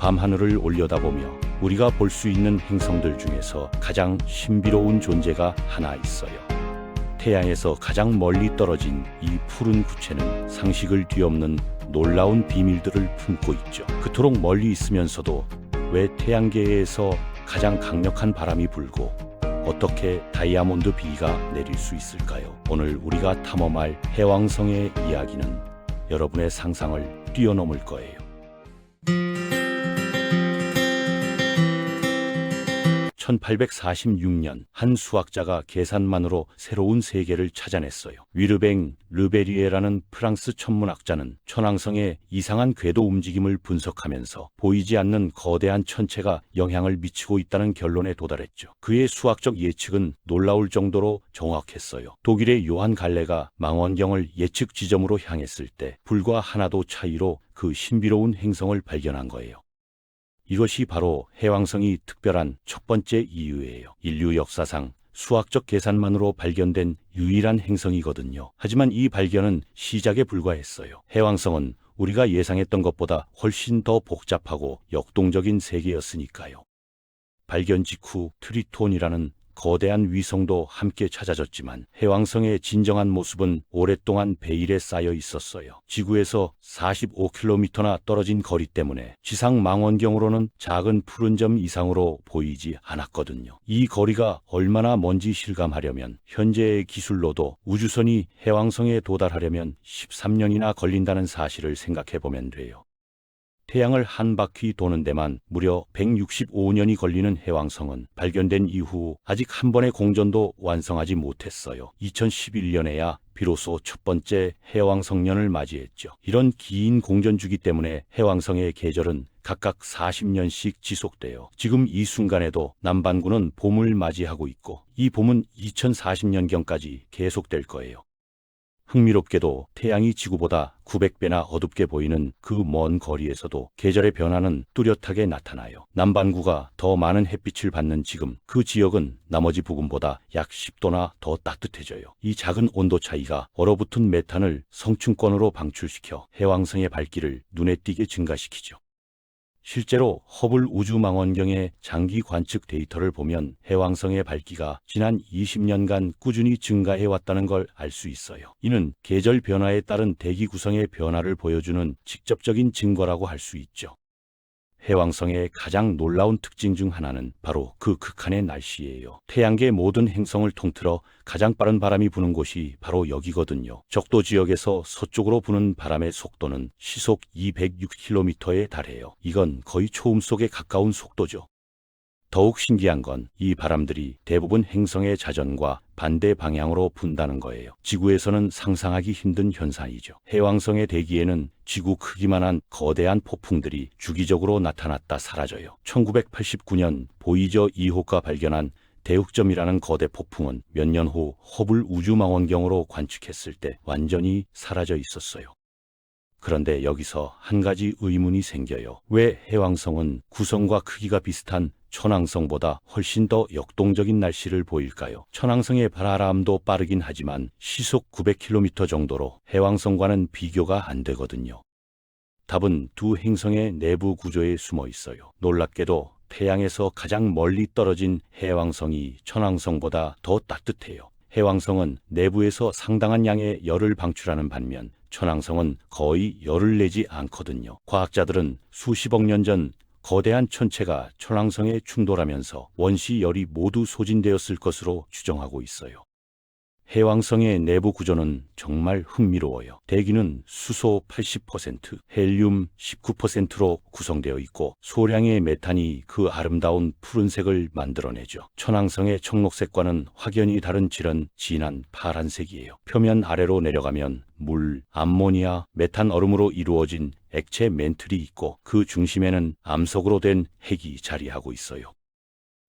밤하늘을 올려다보며 우리가 볼 수 있는 행성들 중에서 가장 신비로운 존재가 하나 있어요. 태양에서 가장 멀리 떨어진 이 푸른 구체는 상식을 뒤엎는 놀라운 비밀들을 품고 있죠. 그토록 멀리 있으면서도 왜 태양계에서 가장 강력한 바람이 불고 어떻게 다이아몬드 비가 내릴 수 있을까요? 오늘 우리가 탐험할 해왕성의 이야기는 여러분의 상상을 뛰어넘을 거예요. 1846년 한 수학자가 계산만으로 새로운 세계를 찾아냈어요. 위르뱅 르베리에라는 프랑스 천문학자는 천왕성의 이상한 궤도 움직임을 분석하면서 보이지 않는 거대한 천체가 영향을 미치고 있다는 결론에 도달했죠. 그의 수학적 예측은 놀라울 정도로 정확했어요. 독일의 요한 갈레가 망원경을 예측 지점으로 향했을 때 불과 하나도 차이로 그 신비로운 행성을 발견한 거예요. 이것이 바로 해왕성이 특별한 첫 번째 이유예요. 인류 역사상 수학적 계산만으로 발견된 유일한 행성이거든요. 하지만 이 발견은 시작에 불과했어요. 해왕성은 우리가 예상했던 것보다 훨씬 더 복잡하고 역동적인 세계였으니까요. 발견 직후 트리톤이라는 거대한 위성도 함께 찾아졌지만 해왕성의 진정한 모습은 오랫동안 베일에 쌓여 있었어요. 지구에서 45km나 떨어진 거리 때문에 지상 망원경으로는 작은 푸른 점 이상으로 보이지 않았거든요. 이 거리가 얼마나 먼지 실감하려면 현재의 기술로도 우주선이 해왕성에 도달하려면 13년이나 걸린다는 사실을 생각해보면 돼요. 태양을 한 바퀴 도는 데만 무려 165년이 걸리는 해왕성은 발견된 이후 아직 한 번의 공전도 완성하지 못했어요. 2011년에야 비로소 첫 번째 해왕성년을 맞이했죠. 이런 긴 공전주기 때문에 해왕성의 계절은 각각 40년씩 지속돼요. 지금 이 순간에도 남반구는 봄을 맞이하고 있고 이 봄은 2040년경까지 계속될 거예요. 흥미롭게도 태양이 지구보다 900배나 어둡게 보이는 그 먼 거리에서도 계절의 변화는 뚜렷하게 나타나요. 남반구가 더 많은 햇빛을 받는 지금 그 지역은 나머지 부근보다 약 10도나 더 따뜻해져요. 이 작은 온도 차이가 얼어붙은 메탄을 성층권으로 방출시켜 해왕성의 밝기를 눈에 띄게 증가시키죠. 실제로 허블 우주망원경의 장기 관측 데이터를 보면 해왕성의 밝기가 지난 20년간 꾸준히 증가해왔다는 걸 알 수 있어요. 이는 계절 변화에 따른 대기 구성의 변화를 보여주는 직접적인 증거라고 할 수 있죠. 해왕성의 가장 놀라운 특징 중 하나는 바로 그 극한의 날씨예요. 태양계 모든 행성을 통틀어 가장 빠른 바람이 부는 곳이 바로 여기거든요. 적도 지역에서 서쪽으로 부는 바람의 속도는 시속 206km에 달해요. 이건 거의 초음 속에 가까운 속도죠. 더욱 신기한 건 이 바람들이 대부분 행성의 자전과 반대 방향으로 분다는 거예요. 지구에서는 상상하기 힘든 현상이죠. 해왕성의 대기에는 지구 크기만한 거대한 폭풍들이 주기적으로 나타났다 사라져요. 1989년 보이저 2호가 발견한 대흑점이라는 거대 폭풍은 몇 년 후 허블 우주망원경으로 관측했을 때 완전히 사라져 있었어요. 그런데 여기서 한 가지 의문이 생겨요. 왜 해왕성은 구성과 크기가 비슷한 천왕성보다 훨씬 더 역동적인 날씨를 보일까요? 천왕성의 바람도 빠르긴 하지만 시속 900km 정도로 해왕성과는 비교가 안 되거든요. 답은 두 행성의 내부 구조에 숨어 있어요. 놀랍게도 태양에서 가장 멀리 떨어진 해왕성이 천왕성보다 더 따뜻해요. 해왕성은 내부에서 상당한 양의 열을 방출하는 반면 천왕성은 거의 열을 내지 않거든요. 과학자들은 수십억 년 전 거대한 천체가 천왕성에 충돌하면서 원시 열이 모두 소진되었을 것으로 추정하고 있어요. 해왕성의 내부 구조는 정말 흥미로워요. 대기는 수소 80%, 헬륨 19%로 구성되어 있고 소량의 메탄이 그 아름다운 푸른색을 만들어내죠. 천왕성의 청록색과는 확연히 다른 질은 진한 파란색이에요. 표면 아래로 내려가면 물, 암모니아, 메탄 얼음으로 이루어진 액체 멘틀이 있고 그 중심에는 암석으로 된 핵이 자리하고 있어요.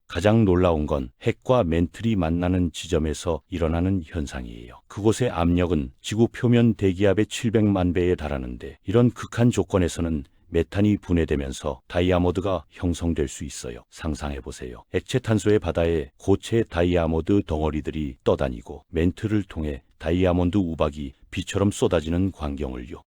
가장 놀라운 건 핵과 멘틀이 만나는 지점에서 일어나는 현상이에요. 그곳의 압력은 지구 표면 대기압의 700만 배에 달하는데 이런 극한 조건에서는 메탄이 분해되면서 다이아몬드가 형성될 수 있어요. 상상해보세요. 액체 탄소의 바다에 고체 다이아몬드 덩어리들이 떠다니고 멘틀을 통해 다이아몬드 우박이 비처럼 쏟아지는 광경을요.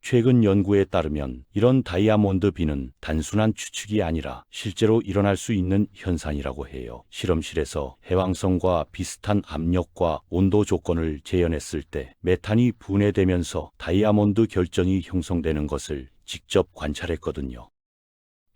최근 연구에 따르면 이런 다이아몬드 비는 단순한 추측이 아니라 실제로 일어날 수 있는 현상이라고 해요. 실험실에서 해왕성과 비슷한 압력과 온도 조건을 재현했을 때 메탄이 분해되면서 다이아몬드 결정이 형성되는 것을 직접 관찰했거든요.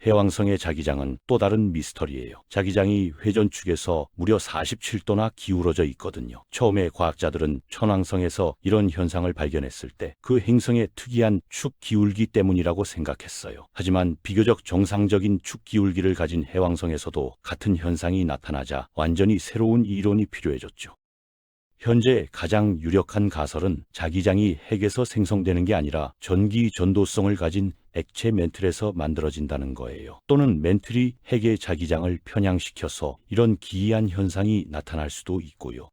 해왕성의 자기장은 또 다른 미스터리예요. 자기장이 회전축에서 무려 47도나 기울어져 있거든요. 처음에 과학자들은 천왕성에서 이런 현상을 발견했을 때 그 행성의 특이한 축 기울기 때문이라고 생각했어요. 하지만 비교적 정상적인 축 기울기를 가진 해왕성에서도 같은 현상이 나타나자 완전히 새로운 이론이 필요해졌죠. 현재 가장 유력한 가설은 자기장이 핵에서 생성되는 게 아니라 전기 전도성을 가진 액체 멘틀에서 만들어진다는 거예요. 또는 멘틀이 핵의 자기장을 편향시켜서 이런 기이한 현상이 나타날 수도 있고요.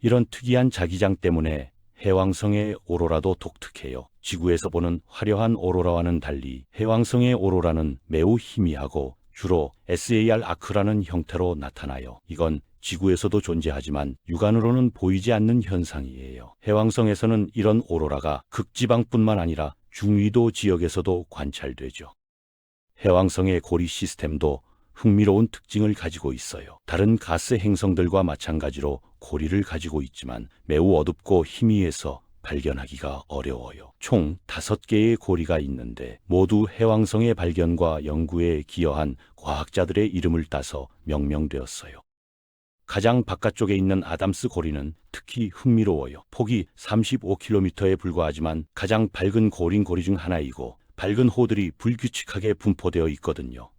이런 특이한 자기장 때문에 해왕성의 오로라도 독특해요. 지구에서 보는 화려한 오로라와는 달리 해왕성의 오로라는 매우 희미하고 주로 SAR 아크라는 형태로 나타나요. 이건 지구에서도 존재하지만 육안으로는 보이지 않는 현상이에요. 해왕성에서는 이런 오로라가 극지방뿐만 아니라 중위도 지역에서도 관찰되죠. 해왕성의 고리 시스템도 흥미로운 특징을 가지고 있어요. 다른 가스 행성들과 마찬가지로 고리를 가지고 있지만 매우 어둡고 희미해서 발견하기가 어려워요. 총 5개의 고리가 있는데 모두 해왕성의 발견과 연구에 기여한 과학자들의 이름을 따서 명명되었어요. 가장 바깥쪽에 있는 아담스 고리는 특히 흥미로워요. 폭이 35km에 불과하지만 가장 밝은 고린 고리 중 하나이고 밝은 호들이 불규칙하게 분포되어 있거든요.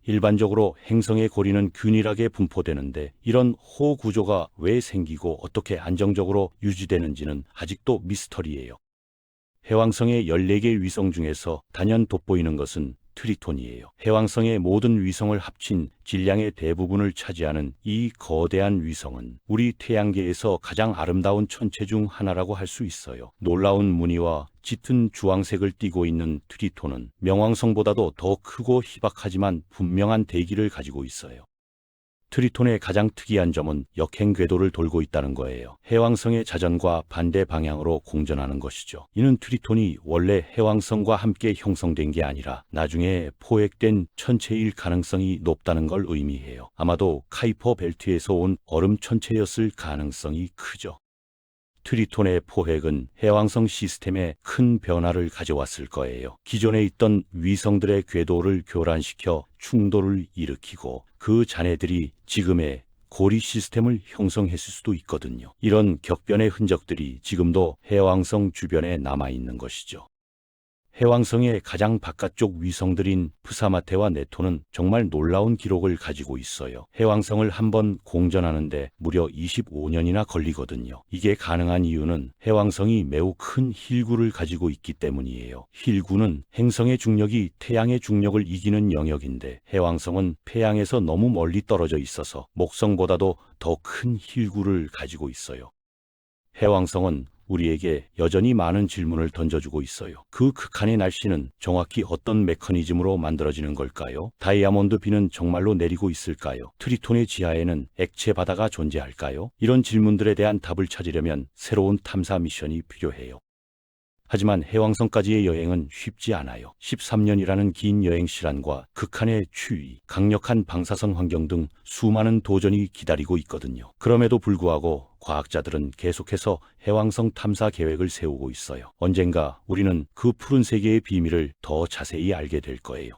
일반적으로 행성의 고리는 균일하게 분포되는데 이런 호 구조가 왜 생기고 어떻게 안정적으로 유지되는지는 아직도 미스터리예요. 해왕성의 14개 위성 중에서 단연 돋보이는 것은 트리톤이에요. 해왕성의 모든 위성을 합친 질량의 대부분을 차지하는 이 거대한 위성은 우리 태양계에서 가장 아름다운 천체 중 하나라고 할 수 있어요. 놀라운 무늬와 짙은 주황색을 띠고 있는 트리톤은 명왕성보다도 더 크고 희박하지만 분명한 대기를 가지고 있어요. 트리톤의 가장 특이한 점은 역행 궤도를 돌고 있다는 거예요. 해왕성의 자전과 반대 방향으로 공전하는 것이죠. 이는 트리톤이 원래 해왕성과 함께 형성된 게 아니라 나중에 포획된 천체일 가능성이 높다는 걸 의미해요. 아마도 카이퍼 벨트에서 온 얼음 천체였을 가능성이 크죠. 트리톤의 포획은 해왕성 시스템에 큰 변화를 가져왔을 거예요. 기존에 있던 위성들의 궤도를 교란시켜 충돌을 일으키고 그 잔해들이 지금의 고리 시스템을 형성했을 수도 있거든요. 이런 격변의 흔적들이 지금도 해왕성 주변에 남아있는 것이죠. 해왕성의 가장 바깥쪽 위성들인 프사마테와 네토는 정말 놀라운 기록을 가지고 있어요. 해왕성을 한번 공전하는데 무려 25년이나 걸리거든요. 이게 가능한 이유는 해왕성이 매우 큰 힐구를 가지고 있기 때문이에요. 힐구는 행성의 중력이 태양의 중력을 이기는 영역인데 해왕성은 태양에서 너무 멀리 떨어져 있어서 목성보다도 더 큰 힐구를 가지고 있어요. 해왕성은 우리에게 여전히 많은 질문을 던져주고 있어요. 그 극한의 날씨는 정확히 어떤 메커니즘으로 만들어지는 걸까요? 다이아몬드 비는 정말로 내리고 있을까요? 트리톤의 지하에는 액체 바다가 존재할까요? 이런 질문들에 대한 답을 찾으려면 새로운 탐사 미션이 필요해요. 하지만 해왕성까지의 여행은 쉽지 않아요. 13년이라는 긴 여행 시간과 극한의 추위, 강력한 방사선 환경 등 수많은 도전이 기다리고 있거든요. 그럼에도 불구하고 과학자들은 계속해서 해왕성 탐사 계획을 세우고 있어요. 언젠가 우리는 그 푸른 세계의 비밀을 더 자세히 알게 될 거예요.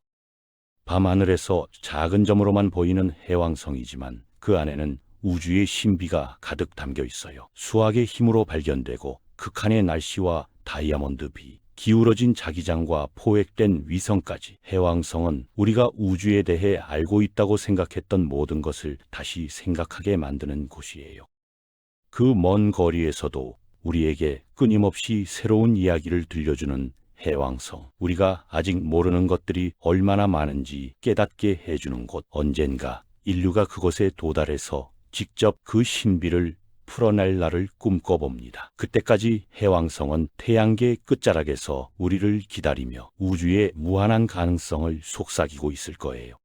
밤하늘에서 작은 점으로만 보이는 해왕성이지만 그 안에는 우주의 신비가 가득 담겨 있어요. 수학의 힘으로 발견되고 극한의 날씨와 다이아몬드 비, 기울어진 자기장과 포획된 위성까지 해왕성은 우리가 우주에 대해 알고 있다고 생각했던 모든 것을 다시 생각하게 만드는 곳이에요. 그 먼 거리에서도 우리에게 끊임없이 새로운 이야기를 들려주는 해왕성, 우리가 아직 모르는 것들이 얼마나 많은지 깨닫게 해주는 곳, 언젠가 인류가 그곳에 도달해서 직접 그 신비를 풀어낼 날을 꿈꿔봅니다. 그때까지 해왕성은 태양계 끝자락에서 우리를 기다리며 우주의 무한한 가능성을 속삭이고 있을 거예요.